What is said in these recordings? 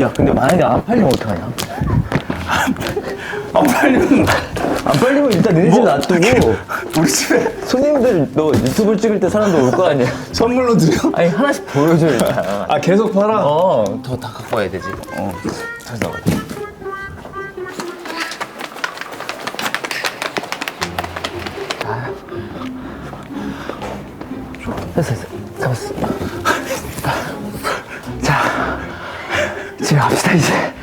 야, 근데 만약에 안 팔리면 어떡하냐? 안 팔리면 일단 너네 집 놔두고 우리 집에 손님들 너 유튜브 찍을 때 사람들 올 거 아니야? 선물로 드려? 아니 하나씩 보여줘 일단. 아 계속 팔아? 더 다 갖고 와야 되지. 잘 나와. 됐어. 잡았어. 자, 집에 갑시다 이제.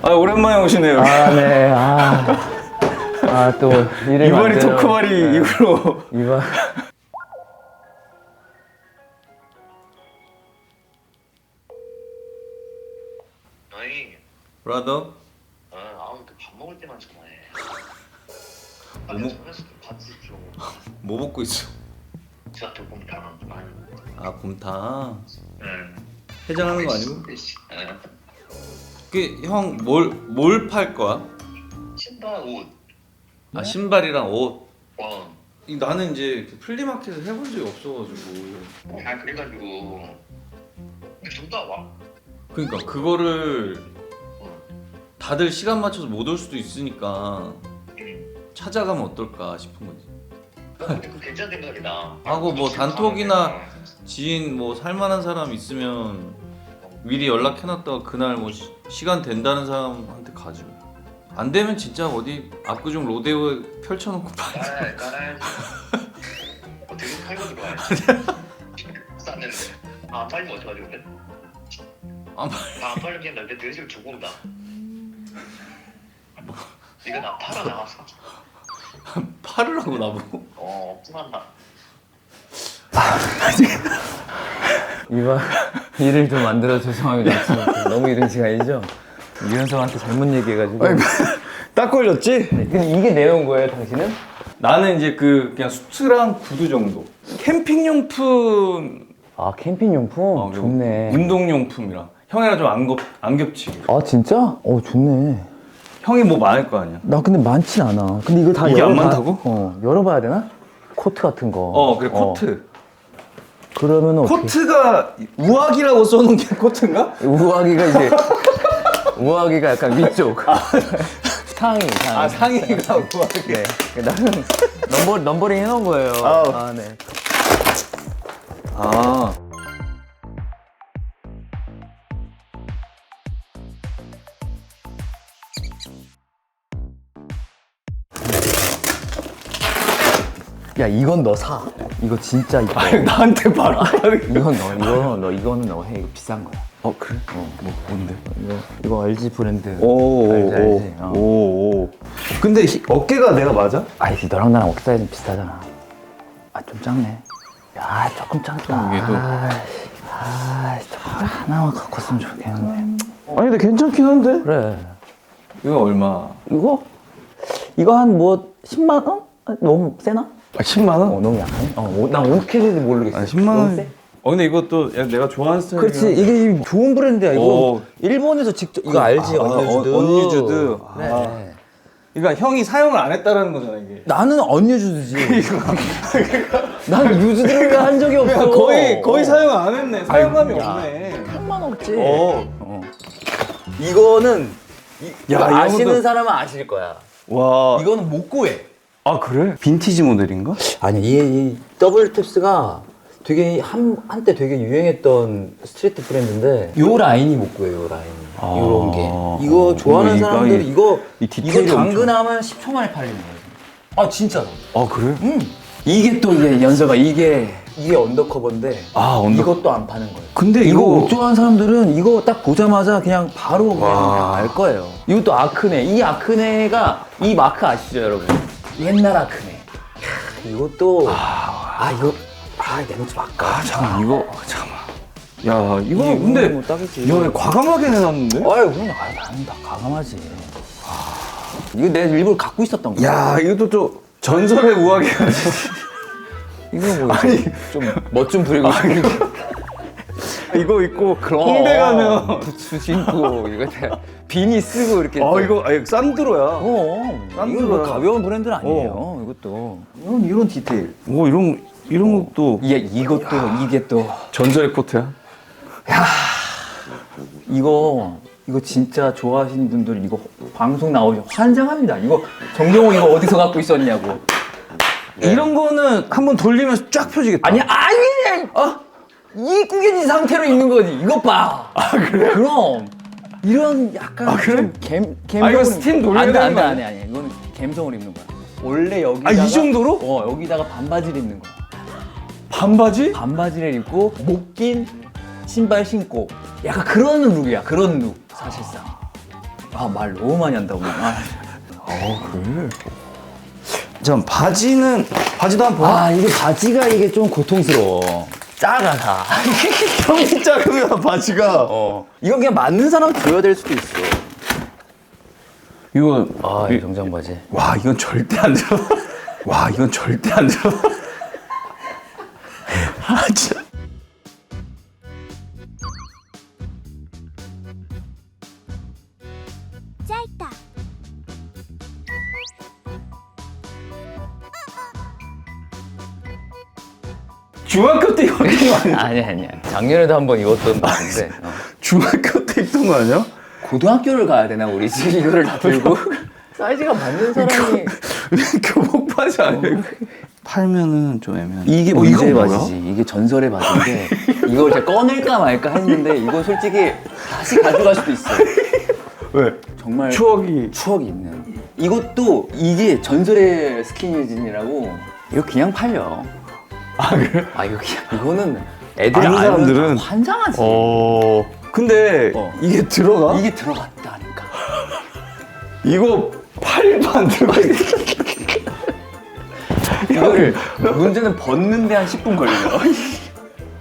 아 오랜만에 오시네요. 네. 또 일을 이번이 만들어. 토크발이 이후로 이번. 어이, 브라더? 밥 먹을 때만 전화해. 뭐? 전화해서 좀 받지 좀. 뭐 먹고 있어? 진짜 조금 다 많이. 아 곰탕 응. 해장하는 거 아니고? 응. 그 형 뭘 팔 거야? 신발, 옷. 아 신발이랑 옷. 어. 나는 이제 그 플리마켓을 해본 적이 없어가지고. 아 그래가지고 좀더 와. 그러니까 그거를 응. 다들 시간 맞춰서 못 올 수도 있으니까 응. 찾아가면 어떨까 싶은 거지. 근데 그거 괜찮은 생각이다. 하고 뭐 단톡이나 지인 뭐 살만한 사람 있으면 미리 연락해놨다가 그날 뭐 시간 된다는 사람한테 가지고. 안 되면 진짜 어디 압구정 로데오에 펼쳐놓고 봐. 깔아야지. 되게 팔고 들어와야지. 쌌는데. 안 팔리면 어떡하지 근데? 안 안 팔리면 그냥 나한테 돼지를 주고 온다. 이거 나 팔아 나가서. 팔으라고 나보고. 없지만 나. 이번 일을 좀 만들어 죄송합니다. 너무 이른 시간이죠? 유현성한테 잘못 얘기해가지고. 딱 걸렸지? 근데 이게 내놓은 거예요, 당신은? 나는 이제 그냥 수트랑 구두 정도. 캠핑용품, 아, 캠핑용품? 그리고 좋네. 운동용품이랑 형이랑 좀 안 겹치게. 아, 진짜? 좋네. 형이 뭐 많을 거 아니야. 나 근데 많진 않아. 근데 이거 다 이게 안 열어봐- 많다고? 열어봐야 되나? 코트 같은 거. 그래 코트. 그러면 어떻게? 코트가 우악이라고 써놓은 게 코트인가? 우아기가 이제 우아기가 약간 위쪽. 상의. 상의가 우악. 네. 나는 넘버링 해놓은 거예요. 네. 아. 야, 이건 너 사. 이거 진짜 이뻐. 나한테 바로. 이거는 너 해. 이거 비싼 거야. 그래? 뭔데? 이거 알지 브랜드. 알지. 오. 근데 어깨가 내가 맞아? 아이씨, 너랑 나랑 옷 사이즈는 비슷하잖아. 좀 작네. 야, 조금 작다. 위에도. 저 하나만 갖고 왔으면 좋겠는데. 아니 근데 괜찮긴 한데? 그래. 이거 얼마? 이거 한 뭐 10만 원? 너무 세나? 10만 원? 너무 약하네. 난 어떻게 해야 될지 모르겠어. 10만 너무 원. 세? 근데 이것도 내가 좋아하는 스타일. 그렇지. 이게 좋은 브랜드야. 이거 일본에서 직접 이거 알지? 언유주드. 언유주드. 그래. 그러니까 형이 사용을 안 했다라는 거잖아 이게. 나는 언유주드지. 난 유주드를 한 적이 없어. 거의 사용 안 했네. 사용감이 야. 없네. 상관없지. 이거는 이거 야, 아시는 이거도- 사람은 아실 거야. 와. 이거는 못 구해. 아 그래? 빈티지 모델인가? 아니, 이 더블 탭스가 되게 한때 되게 유행했던 스트리트 브랜드인데 요 라인이 못 구해요, 요 라인. 요런 게. 이거 좋아하는 이거, 사람들은 이 이거 디테일이 당근하면 10초 만에 팔리는 거예요. 진짜로. 아 그래? 이게 또 이게 연서가 이게 언더커버인데 이것도 안 파는 거예요. 근데 이거 옷 좋아하는 사람들은 이거 딱 보자마자 그냥 바로 그냥 와. 알 거예요. 이것도 아크네. 이 아크네가 이 마크 아시죠, 여러분? 옛날 아크네. 이것도 내 모습 아까. 잠깐만 야 이거 근데 뭐 딱이지. 야 과감하게 내놨는데? 그럼 나는 다 가감하지. 이거 내가 일부러 갖고 있었던 거야. 야 이것도 좀 전설의 우악이 이거 뭐 좀멋 좀 부리고 싶은 이거 입고 홍대 가면 부츠 신고 이거 다 비니 쓰고 이렇게. 이거 산드로야. 이거 뭐 가벼운 브랜드는 아니에요. 이것도 이런 디테일. 이런 것도 이게 또 전설의 코트야. 이거 진짜 좋아하시는 분들 이거 방송 나오면 환장합니다. 이거 정경호 이거 어디서 갖고 있었냐고. 이런 거는 한번 돌리면 쫙 펴지겠다. 아니 이 구겨진 상태로 입는 거지. 이것 봐. 아 그래? 그럼 이런 약간 그래? 감성을 이거 스팀 돌려야 되는 거 아니 이거는 감성을 입는 거야. 원래 여기다가 이 정도로? 여기다가 반바지를 입는 거야. 반바지? 반바지를 입고 목 긴 신발 신고 약간 그런 룩이야. 그런 룩 사실상. 말 너무 많이 한다 오늘. 그래. 잠깐 바지도 한번 봐. 이게 바지가 이게 좀 고통스러워. 작아 다. 형이 작으면 바지가. 이건 그냥 맞는 사람한테 줘야 될 수도 있어. 이거 이 정장 바지. 와 이건 절대 안 들어. 와 이건 절대 안 들어. 진짜. 짧다. 중학교 때 입었던 거 아니야? 아니야. 작년에도 한번 입었던 거 같은데. 중학교 때 입던 거 아니야? 고등학교를 가야 되나 우리 지금 이거를 다 들고 사이즈가 맞는 사람이 교복 바지 아니야? 팔면은 좀 애매한. 이게 이거 문제의 뭐야? 바지지. 이게 전설의 바지인데 이걸 제가 꺼낼까 말까 했는데 이거 솔직히 다시 가져갈 수도 있어. 왜? 정말 추억이. 있는. 이것도 이게 전설의 스키니진이라고 이거 그냥 팔려. 그래? 이거는 애들이 아는 알면 사람들은- 다 환장하지. 근데 이게 들어가? 이게 들어갔다니까. 이거 팔도 안 들어가. 이거를 문제는 벗는데 한 10분 걸려.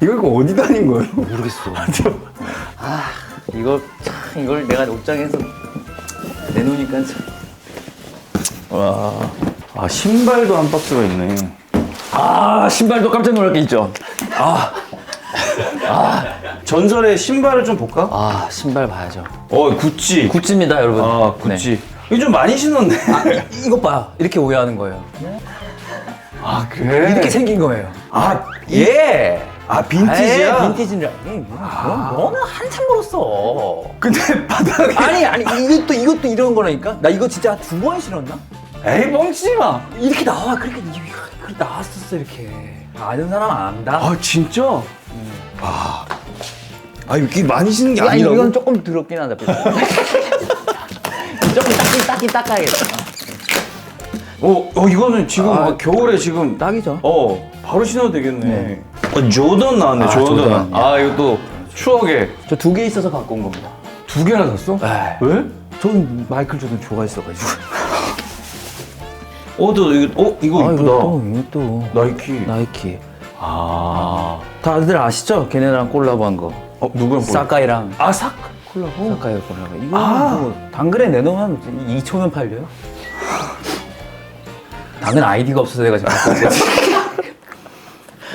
이거 어디 다닌 거예요? 모르겠어. 이걸 내가 옷장에서 내놓으니까 참. 와. 신발도 한 박스가 있네. 신발도 깜짝 놀랄 게 있죠. 전설의 신발을 좀 볼까? 신발 봐야죠. 구찌. 구찌입니다, 여러분. 구찌. 이거 좀 많이 신었네. 이것 봐. 이렇게 오해하는 거예요. 그래? 이렇게 생긴 거예요. 예. 빈티지야? 빈티지라. 너는 한참 멀었어. 근데 바닥에. 아니 이것도 이런 거라니까. 나 이거 진짜 2번 신었나? 에이, 멍치지 마. 이렇게 나와. 그렇게 나왔었어 이렇게. 아는 사람 안다. 진짜? 이렇게 많이 신는 게 아니라고? 이건 조금 더럽긴 하다. 조금 닦아야겠다. 이거는 지금 겨울에 지금 딱이죠. 바로 신어도 되겠네. 조던 나왔네. 조던. 조던. 이것도 추억에 저 2개 있어서 갖고 온 겁니다. 2개나 샀어? 네. 왜? 전 마이클 조던 좋아했어가지고. 이거 이쁘다. 이것도 나이키. 다들 아시죠? 걔네랑 콜라보한 거. 누구랑 사카이랑. 콜라보? 사카이 콜라보. 이거 뭐 당근에 내놓으면 2초면 팔려요. 당근 아이디가 없어서 내가 지금 갖고 있어.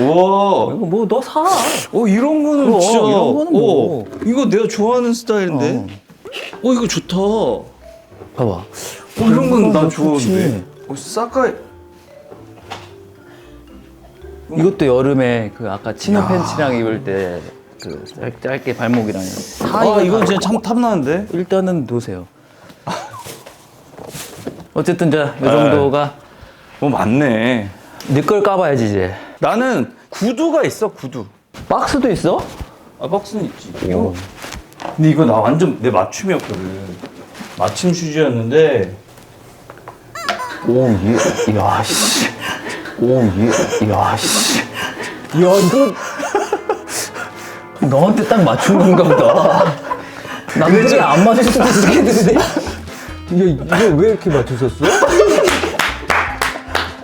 우와. 이거 뭐 너 사. 이런 거는 그럼, 진짜. 이런 거는 뭐. 이거 내가 좋아하는 스타일인데. 이거 좋다. 봐봐. 이런 건 나 좋지. 좋아하는데. 사카이. 이것도 여름에 그 아까 치노 팬츠랑 입을 때 그 짧게 발목이랑. 이건 진짜 참 탐나는데. 일단은 놓으세요. 어쨌든 이 정도가 맞네. 네 걸 까봐야지 이제. 나는 구두가 있어, 구두. 박스도 있어? 박스는 있지. 이거. 근데 이거 나 완전 내 맞춤이었거든. 맞춤 슈즈였는데. 야, 씨. 야, 씨. 야, 이거. 너한테 딱 맞춘 건가 보다. 남들이 안 맞을 수도 있겠는데. 이거 왜 이렇게 맞추셨어?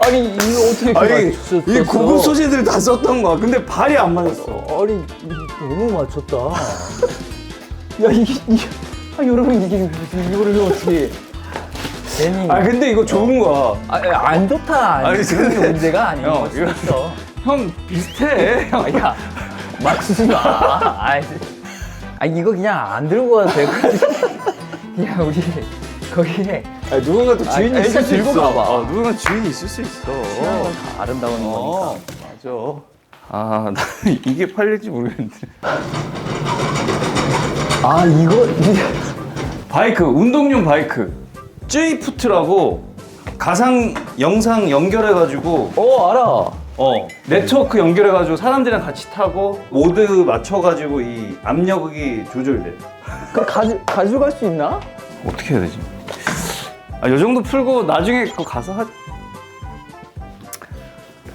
아니, 이거 어떻게 이렇게 맞추셨어? 이 고급 소재들 다 썼던 거야. 근데 발이 안 맞았어. 아니, 너무 맞췄다. 야, 여러분, 이거를 어떻게. 괜히. 근데 이거 좋은 거야. 안 좋다. 아니, 그런 게 근데- 문제가 아니고. 형, 이거- 있어. 형 비슷해. 야, 맞추지 마. 이거 그냥 안 들고 가도 될 것 같아. 그냥 우리 거기에 누군가 또 주인이 있을 일단 수 들고 있어. 가봐. 누군가 주인이 있을 수 있어. 다 아름다운 거니까. 맞아. 나 이게 팔릴지 모르겠는데. 아 이거 바이크, 운동용 바이크 쯔이푸트라고 가상 영상 연결해가지고 알아. 네트워크 연결해가지고 사람들이랑 같이 타고 모드 맞춰가지고 이 압력이 조절돼. 그 가져갈 수 있나? 어떻게 해야 되지? 이 정도 풀고 나중에 그거 가서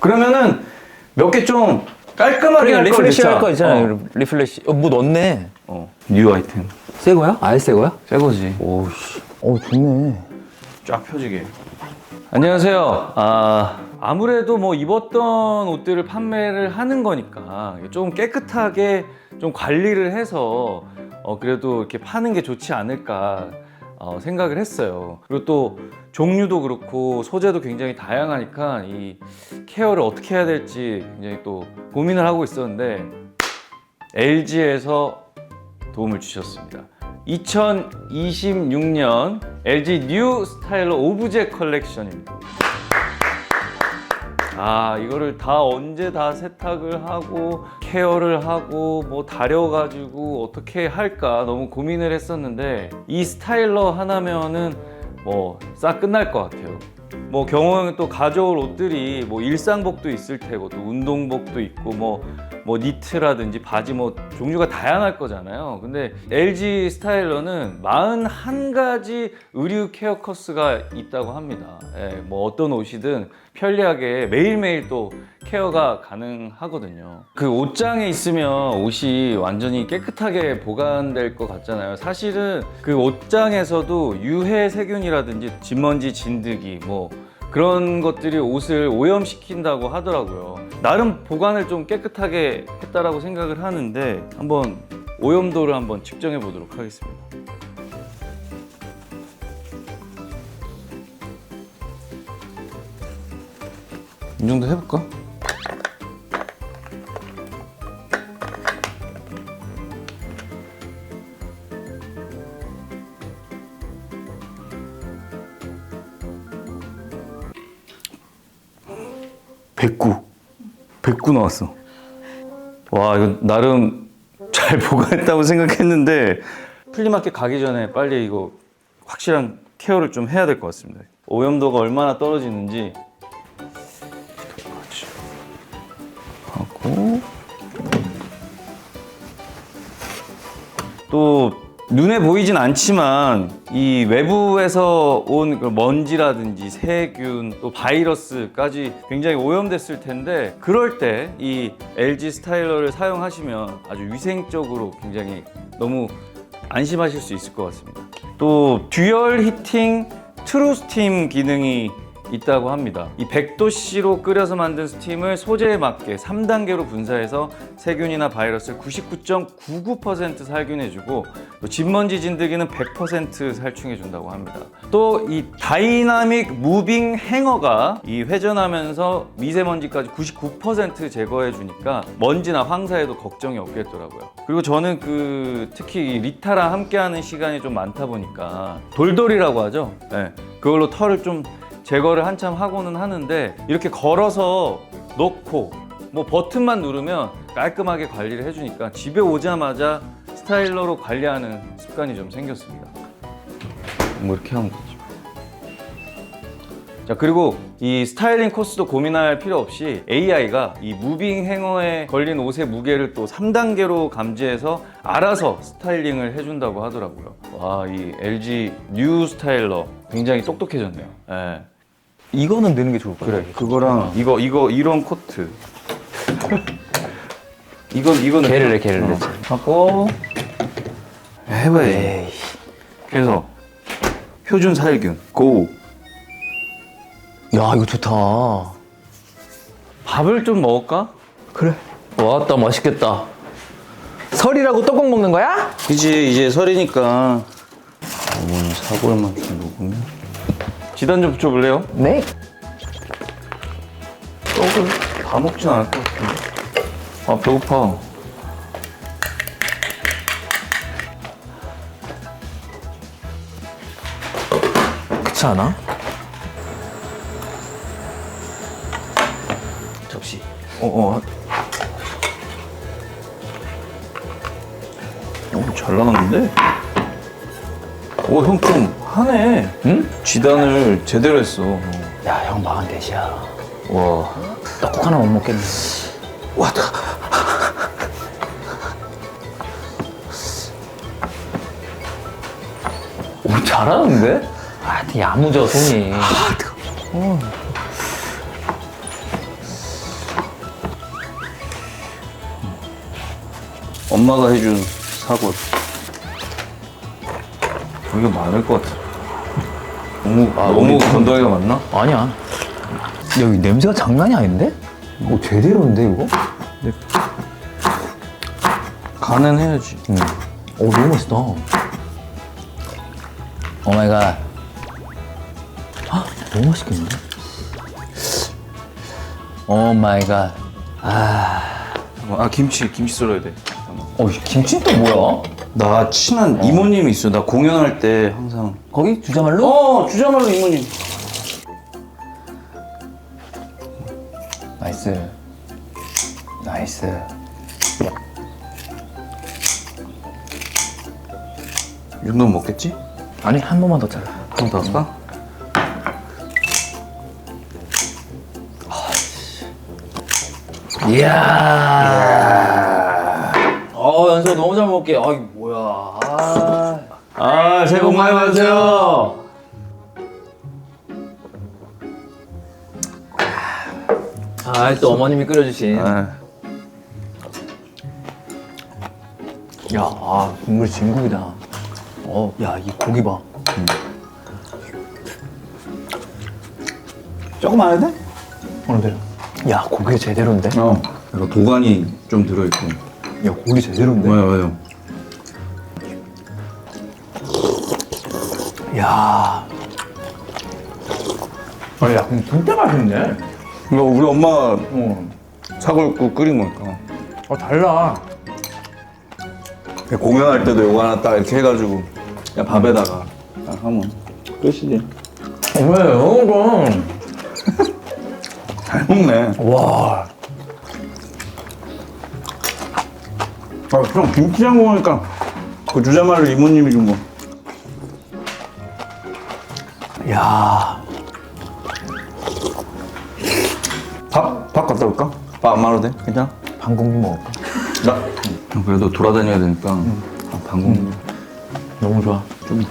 그러면은 몇 개 좀 깔끔하게 할 리플래시 할 거 있잖아요. 어. 리플래시. 뭐 넣네. 뉴 아이템. 새 거야? 아예 새 거야? 새 거지. 오씨. 좋네. 쫙 펴지게. 안녕하세요. 아무래도 뭐 입었던 옷들을 판매를 하는 거니까 좀 깨끗하게 좀 관리를 해서 그래도 이렇게 파는 게 좋지 않을까 생각을 했어요. 그리고 또 종류도 그렇고 소재도 굉장히 다양하니까 이 케어를 어떻게 해야 될지 굉장히 또 고민을 하고 있었는데 LG에서 도움을 주셨습니다. 2026년 LG 뉴 스타일러 오브제 컬렉션입니다. 이거를 다 언제 다 세탁을 하고 케어를 하고 뭐 다려가지고 어떻게 할까 너무 고민을 했었는데 이 스타일러 하나면은 뭐 싹 끝날 것 같아요. 뭐 경호형은 또 가져올 옷들이 뭐 일상복도 있을 테고 또 운동복도 있고 뭐 니트라든지 바지 뭐 종류가 다양할 거잖아요. 근데 LG 스타일러는 41가지 의류 케어 코스가 있다고 합니다. 뭐 어떤 옷이든 편리하게 매일매일 또 케어가 가능하거든요. 그 옷장에 있으면 옷이 완전히 깨끗하게 보관될 것 같잖아요. 사실은 그 옷장에서도 유해 세균이라든지 진먼지 진드기 뭐 그런 것들이 옷을 오염시킨다고 하더라고요. 나름 보관을 좀 깨끗하게 했다라고 생각을 하는데 한번 오염도를 한번 측정해 보도록 하겠습니다. 이 정도 해볼까? 백구 나왔어. 와, 이거 나름 잘 보관했다고 생각했는데 플리마켓 가기 전에 빨리 이거 확실한 케어를 좀 해야 될 것 같습니다. 오염도가 얼마나 떨어지는지 하고 또 눈에 보이진 않지만 이 외부에서 온 먼지라든지 세균 또 바이러스까지 굉장히 오염됐을 텐데 그럴 때 이 LG 스타일러를 사용하시면 아주 위생적으로 굉장히 너무 안심하실 수 있을 것 같습니다. 또 듀얼 히팅 트루 스팀 기능이 있다고 합니다. 이 100도씨로 끓여서 만든 스팀을 소재에 맞게 3단계로 분사해서 세균이나 바이러스를 99.99% 살균해주고 또 진먼지 진드기는 100% 살충해준다고 합니다. 또 이 다이나믹 무빙 행어가 이 회전하면서 미세먼지까지 99% 제거해주니까 먼지나 황사에도 걱정이 없겠더라고요. 그리고 저는 특히 이 리타랑 함께하는 시간이 좀 많다 보니까 돌돌이라고 하죠. 네, 그걸로 털을 좀 제거를 한참 하고는 하는데 이렇게 걸어서 넣고 뭐 버튼만 누르면 깔끔하게 관리를 해주니까 집에 오자마자 스타일러로 관리하는 습관이 좀 생겼습니다. 뭐 이렇게 하면 되죠. 자, 그리고 이 스타일링 코스도 고민할 필요 없이 AI가 이 무빙 행어에 걸린 옷의 무게를 또 3단계로 감지해서 알아서 스타일링을 해준다고 하더라고요. 와, 이 LG 뉴 스타일러 굉장히 똑똑해졌네요. 네. 이거는 넣는 게 좋을 것 같아. 그래, 그거랑 이거 이런 코트. 이거는 걔를 내. 하고 해봐야지. 그래서 표준 살균 고. 야 이거 좋다. 밥을 좀 먹을까? 그래. 왔다 맛있겠다. 설이라고 떡국 먹는 거야? 그지, 이제 설이니까 어머니 사골만큼 먹으면. 지단 좀 붙여볼래요? 네. 떡을 다 먹진 않을 것 같은데. 아, 배고파. 그렇지 않아? 접시. 잘 나갔는데? 오, 형 좀 하네. 응? 지단을 제대로 했어. 야, 형 44이야. 와. 떡국 하나 못 먹겠네. 와, 오, 잘하는데? 아, 되게 야무져, 손이. 엄마가 해준 사골. 이게 많을 것 같아. 너무 건더기가 많나? 아니야. 여기 냄새가 장난이 아닌데? 오, 제대로인데, 이거? 간은 해야지. 응. 오, 너무 맛있다. 오 마이 갓. 헉, 너무 맛있겠는데? 오 마이 갓. 김치 썰어야 돼. 김치는 또 뭐야? 나 친한 이모님이 있어. 나 공연할 때 항상. 거기 주자말로? 주자말로 이모님. 나이스. 나이스. 이 정도면 먹겠지? 아니, 한 번만 더 잘라. 한 번 더 할까? 이야. 연서 너무 잘 먹게. 아, 이게 뭐야. 새해 복 많이 받으세요. 또 어머님이 끓여주신. 국물 진국이다. 야, 이 고기 봐. 조금 안 해도 돼? 네. 야, 고기 제대로인데? 이거 도가니 좀 들어있고. 야, 고기 제대로인데? 맞아요. 야. 야, 근데 진짜 맛있네. 이거 우리 엄마가 사골국 끓인 거니까. 달라. 공연할 때도 이거 하나 딱 이렇게 해가지고 그냥 밥에다가 딱 하면 끝이지. 왜요, 이건? 잘 먹네. 와. 형 김치장 먹으니까 그 주자말로 이모님이 준 거. 야. 밥 갖다 올까? 밥 안 말아도 돼? 괜찮아? 반 공기 먹을까? 그래도 돌아다녀야 되니까 방금 너무 좋아. 좀.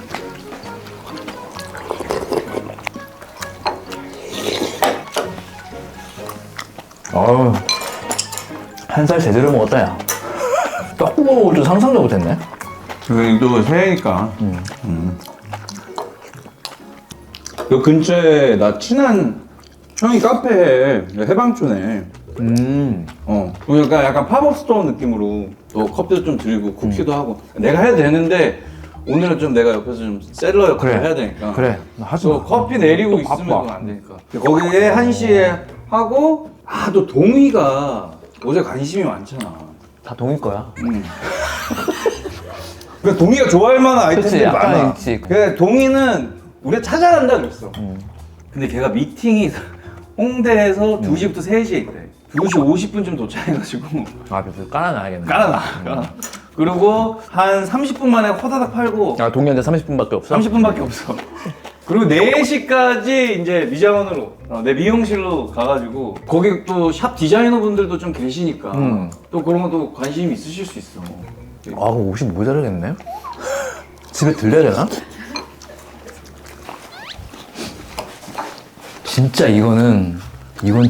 한 살 제대로 먹었다, 야. 떡국을 먹을 줄 상상도 못했네. 또 새해니까. 요 근처에 나 친한 형이 카페 해방촌에. 그러니까 약간 팝업 스토어 느낌으로 또 커피도 좀 드리고 쿠키도 하고. 내가 해야 되는데 오늘은 좀 내가 옆에서 좀 셀러 역할을 해야 되니까. 그래. 또 커피 내리고 또 있으면 바빠. 그건 안 되니까. 거기에 1시에 하고 또 동희가 요새 관심이 많잖아. 다 동일 거야. 그러니까 동희가 좋아할 만한 아이템들이 약간 많아. 있지. 그래 동희는 우리가 찾아간다 그랬어. 근데 걔가 미팅이 홍대에서 2시부터 3시에 있대. 2시 50분쯤 도착해가지고 그래서 깔아놔야겠네. 깔아놔. 그리고 한 30분 만에 호다닥 팔고 동료한테 30분밖에 없어? 30분밖에 없어. 그리고 4시까지 이제 미장원으로 내 미용실로 가가지고 거기 또 샵 디자이너 분들도 좀 계시니까 또 그런 것도 관심이 있으실 수 있어. 그럼 옷이 모자라겠네? 집에 들려야 되나? 진짜 이건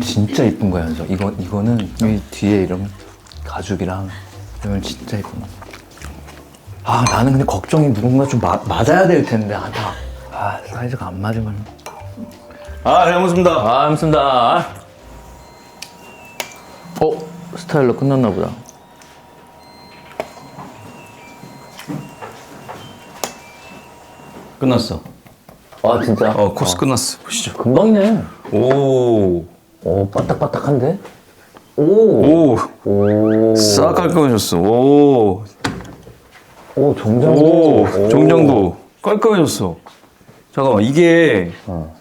진짜 이쁜 거야, 현서. 이거는 이 뒤에 이런 가죽이랑 이건 진짜 이쁜 거. 나는 근데 걱정이 누군가 좀 맞아야 될 텐데. 사이즈가 안 맞으면. 잘 먹습니다. 알겠습니다. 스타일러 끝났나 보다. 끝났어. 진짜? 코스 끝났어. 보시죠. 금방이네. 오. 바딱바딱한데? 오. 싹 깔끔해졌어. 오. 정장도. 정장도 깔끔해졌어. 잠깐만, 이게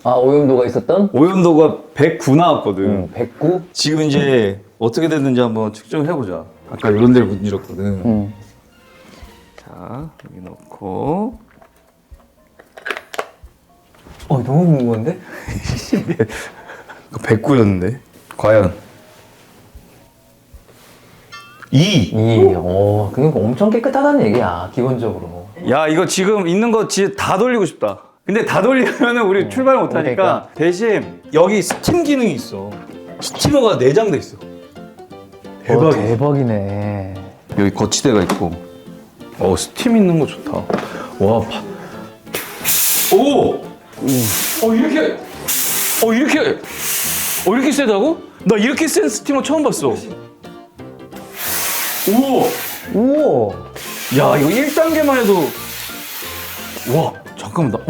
오염도가 있었던? 오염도가 109 나왔거든. 109? 지금 이제 어떻게 됐는지 한번 측정을 해보자. 아까 이런 데를 문질렀거든. 자, 여기 넣고. 너무 무거운데? 109였는데. 과연 2. 그러니까 엄청 깨끗하다는 얘기야, 기본적으로. 야, 이거 지금 있는 거 진짜 다 돌리고 싶다. 근데 다 돌리면은 우리 출발 못 하니까 그러니까. 대신 여기 스팀 기능이 있어. 스티머가 내장돼 있어. 대박이야. 대박이네. 여기 거치대가 있고. 스팀 있는 거 좋다. 와, 오! 이렇게 세다고? 나 이렇게 센 스티머 처음 봤어. 우와. 야, 이거 1단계만 해도. 와, 잠깐만.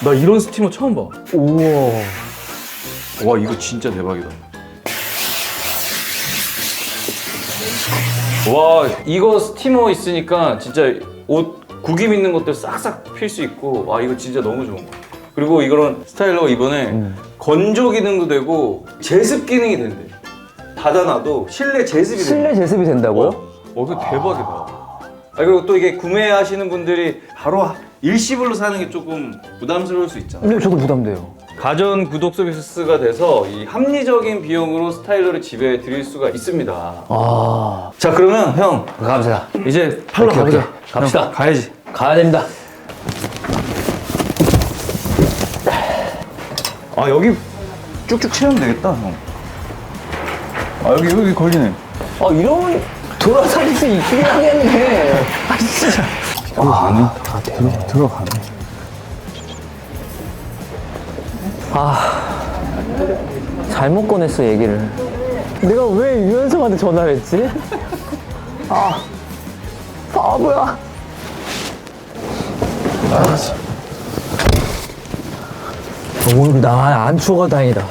나 이런 스티머 처음 봐. 우와. 와, 이거 진짜 대박이다. 와, 이거 스티머 있으니까 진짜 옷 구김 있는 것들 싹싹 필 수 있고, 와, 이거 진짜 너무 좋은 거. 그리고 이거는 스타일러가 이번에 건조 기능도 되고 제습 기능이 된대. 닫아놔도 실내 제습이 된대. 실내 제습이 된다고요? 이거 대박이다. 그리고 또 이게 구매하시는 분들이 바로 일시불로 사는 게 조금 부담스러울 수 있잖아. 네, 저도 부담돼요. 가전 구독 서비스가 돼서 이 합리적인 비용으로 스타일러를 집에 드릴 수가 있습니다. 자, 그러면 형 갑시다. 이제 팔러 오케이, 가보자. 오케이. 갑시다. 형, 가야지. 가야 됩니다. 여기 쭉쭉 치면 되겠다, 형. 여기 걸리네. 이러면 돌아다닐 수 있긴 하겠네. 진짜. 아니. 들어가네. 잘못 꺼냈어, 얘기를. 내가 왜 유연성한테 전화를 했지? 바보야. 오늘 나 안 추워가 다행이다.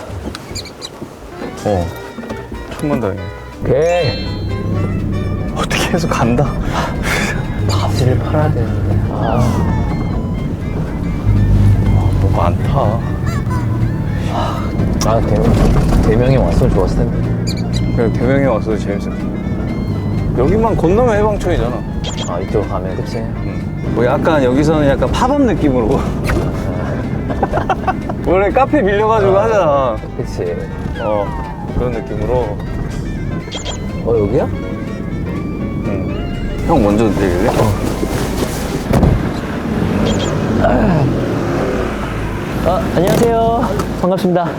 천만다행이야. 오케이. 어떻게 해서 간다. 바지를 팔아야 되는데. 뭐 많다. 대명이 왔으면 좋았을 텐데. 그냥 대명에 왔어도 재밌었어. 여기만 건너면 해방촌이잖아. 이쪽 가면, 그치? 뭐 약간 여기서는 약간 팝업 느낌으로. 원래 카페 빌려가지고 하잖아. 그치. 그런 느낌으로. 여기야? 형 먼저 내릴래? 안녕하세요. 반갑습니다.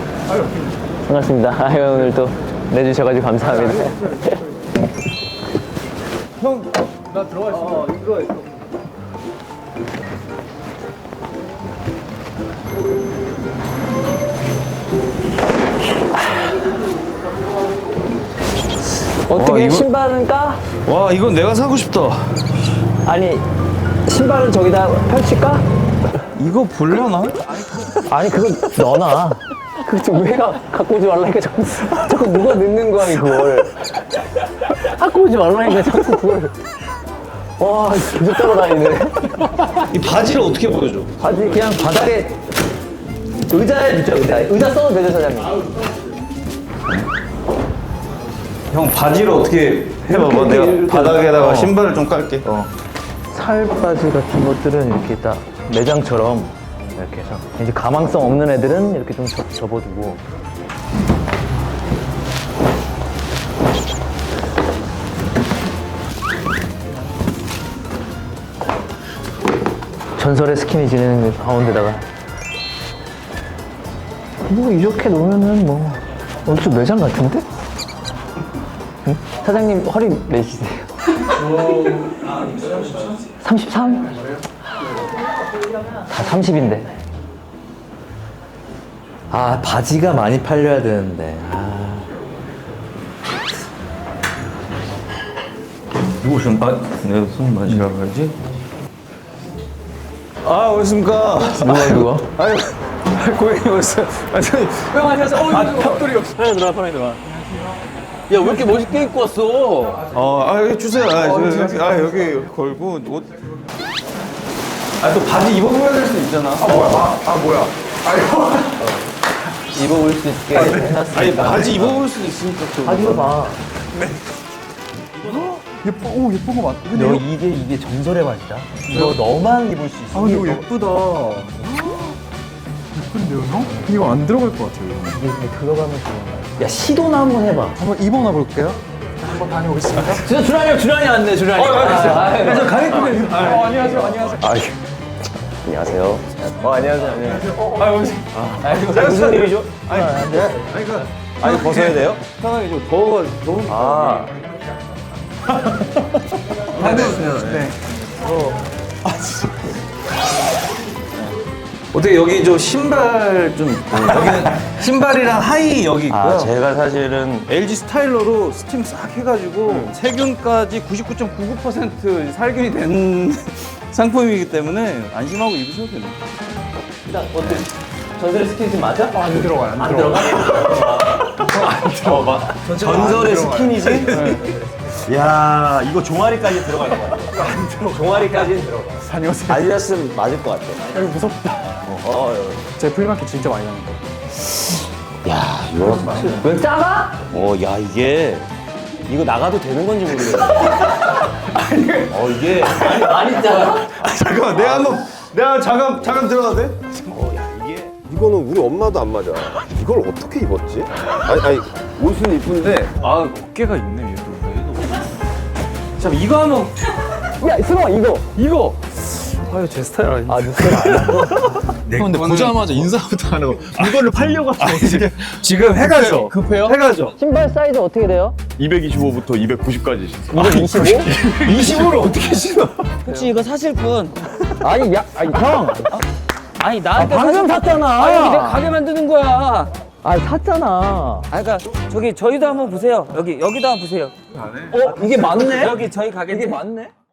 반갑습니다. 오늘 또 내주셔가지고 감사합니다. 형, 나 들어와 있어. 들어와 있어. 어떻게 이거- 신발은 까? 와, 이건 내가 사고 싶다. 아니, 신발은 저기다 펼칠까? 이거 보려나? 아니, 그거 넣어놔. 그거 좀 왜 갖고 오지 말라니까 자꾸 누가 넣는 거야, 이걸. 갖고 오지 말라니까 자꾸 그걸. 와, 계속 따라다니네. 이 바지를 어떻게 보여줘? 바지 그냥 바닥에 의자에 붙여, 의자 써도 되죠, 사장님? 형, 바지를 어떻게 해봐봐. 내가 바닥에다가 신발을 좀 깔게. 살바지 같은 것들은 이렇게 딱 매장처럼 이렇게 해서 이제 가망성 없는 애들은 이렇게 좀 접어두고. 전설의 스키니지는 가운데다가 뭐 이렇게 놓으면은 뭐 어디서 매장 같은데? 응? 사장님 허리 몇이세요? 33? 다 30인데. 바지가 많이 팔려야 되는데. 누구 손? 내가 손 맞으라고 해야지. 오셨습니까? 누가? 아유, 고객님 오셨어요. 형 안녕하세요. 벽돌이 없어. 편하게 들어와, 편하게 들어와. 야, 왜 이렇게 멋있게 입고 왔어? 여기 주세요. 여기 걸고 옷. 또 바지 입어보야 될 수 있잖아. 뭐야? 입어볼 수 있게 해놨으니까. 바지 입어볼 수 있으니까 좀. 바지 입어봐. 예쁜 거 맞. 너 이게 전설의 맛이다. 너 너만 입을 수 있어. 아 근데 이거 예쁘다. 예쁜데요 형? 이거 안 들어갈 것 같아요. 이게 들어가면 좋은 거야. 야 시도나 한번 해봐. 한번 입어나 볼게요. 한번 다녀오겠습니다. 진짜 주란이 왔네 주란이. 그래서 가겠군요. 안녕하세요. 안녕하세요. 무슨 일이죠? 아니 벗어야 돼요? 편하게 좀 더워가 너무. 아. 네. 어떻게 여기 저 신발 좀 여기는 신발이랑 하이 여기 있고요. 아 제가 사실은 LG 스타일러로 스팀 싹 해가지고 세균까지 99.99% 살균이 된 상품이기 때문에 안심하고 입으셔도 됩니다. 일단 어때? 전설의 스킨십 맞아? 안 들어가요. 안 들어가? 전설의 스킨이지? 야 이거 종아리까지 들어갈 것 같아. 종아리까지는 들어가. 다녀오세요. 아디다스 맞을 것 같아. 여기 무섭다. 제 플리마켓 진짜 많이 나는 거. 야 이거 왜 작아? 야 이게 이거 나가도 되는 건지 모르겠네. 이게 많이 작아? 잠깐만 내가 잠깐 들어가도 돼? 이거는 우리 엄마도 안 맞아. 이걸 어떻게 입었지? 아니 옷은 이쁜데 아 어깨가 있네 얘도. 참 이거 한번 야 승아 이거. 아유 제 스타일 아니야. 아 눈썹 아니야? 근데 보자마자 인사부터 안 하고 이거를 팔려고 하고 지금 해가죠. 급해요? 해가죠. 신발 사이즈 어떻게 돼요? 225부터 290까지. 225? 25를 어떻게 신어? 혹시 이거 사실 분? 아니 형. 아니 나한테 방금 샀잖아. 아니 여기 내가 가게 만드는 거야. 아니 샀잖아. 아 그러니까 저기 저희도 한번 보세요. 여기도 한번 보세요. 이게 맞네? 여기 저희 가게 이게 맞네?